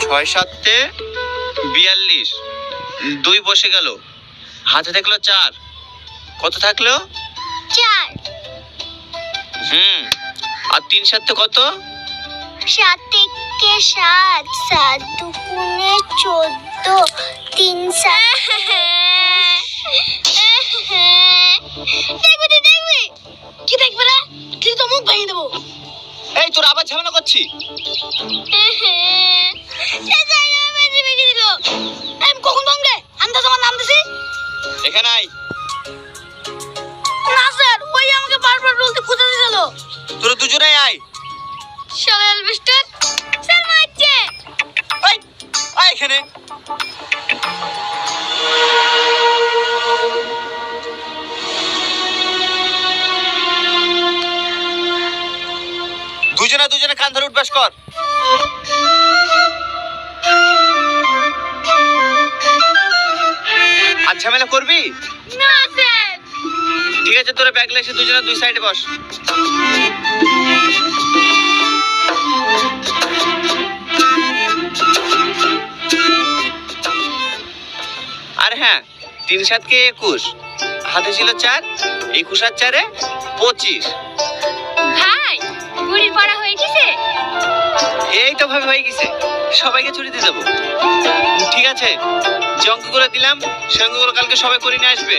ছয় সাতে 42, 2 বসে গেল, হাতে থাকলো 4, কত থাকলো? 4। আর 3 সাতে কত? 7 থেকে 7, 7 দুগুণে 14, 3 7। দেখবি কি দেখবে রে? কি তো মুখ ভেঙে দেবো। এই তোর আবার ঝামেলা করছি। কখন ভাঙবে? আন্দাজ আমার নাম দিছি এখানে আয়। না স্যার, ওই আমাকে বারবার বলতে খুঁজে দিছিল। তোরা দুজনেই আয়। শালা এলবিস্টার স্যার মারছে। আয় আয় এখানে। দুজনে কান ধরে উঠবাস কর। আর ঝামেলা করবি না স্যার। ঠিক আছে, তোরা ব্যাগ লেসে দুজনে 2 সাইডে বস। আর হ্যাঁ, 3 সাতকে 21, হাতে ছিল 4, 21 আর 4 25। ভাই বুড়ির পড়া হয়ে গেছে। এই তো ভাবে হয়ে গেছে, সবাইকে ছুটি দিয়ে দেবো। ঠিক আছে, যে অঙ্কগুলো দিলাম সে অঙ্কগুলো কালকে সবাই করে নিয়ে আসবে।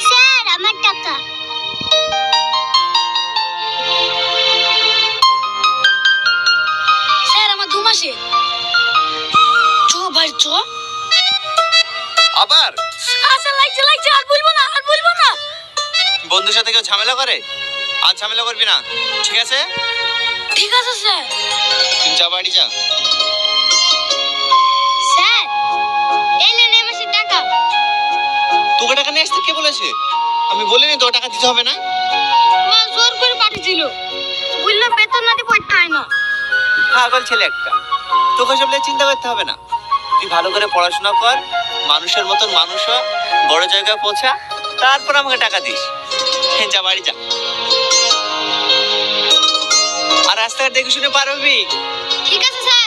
স্যার আমার টাকা। স্যার আমার 2 মাসে। চো ভাই চো। আবার আচ্ছা লাগছে আর বলবো না। বন্ধুর সাথে কেউ ঝামেলা করে? আর ঝামেলা করবি না, ঠিক আছে? ঠিক আছে স্যার। তুই যা, বাড়ি যা। স্যার এই নেন এই মাসের টাকা। তোকে টাকা নিয়ে আসতে কে বলেছে? আমি বলিনি তোকে টাকা দিতে হবে না। মা জোর করে পাঠিয়েছিল, বললো বেতন না দিয়ে পড়তে হয় না। পাগল ছেলে একটা, তোকে সব নিয়ে চিন্তা করতে হবে না। তুই ভালো করে পড়াশোনা কর, মানুষের মতন মানুষ হ, বড় জায়গায় পৌঁছা, তারপর আমাকে টাকা দিস। যা বাড়ি যা। আর রাস্তাঘাট দেখে শুনে পারবি। ঠিক আছে স্যার।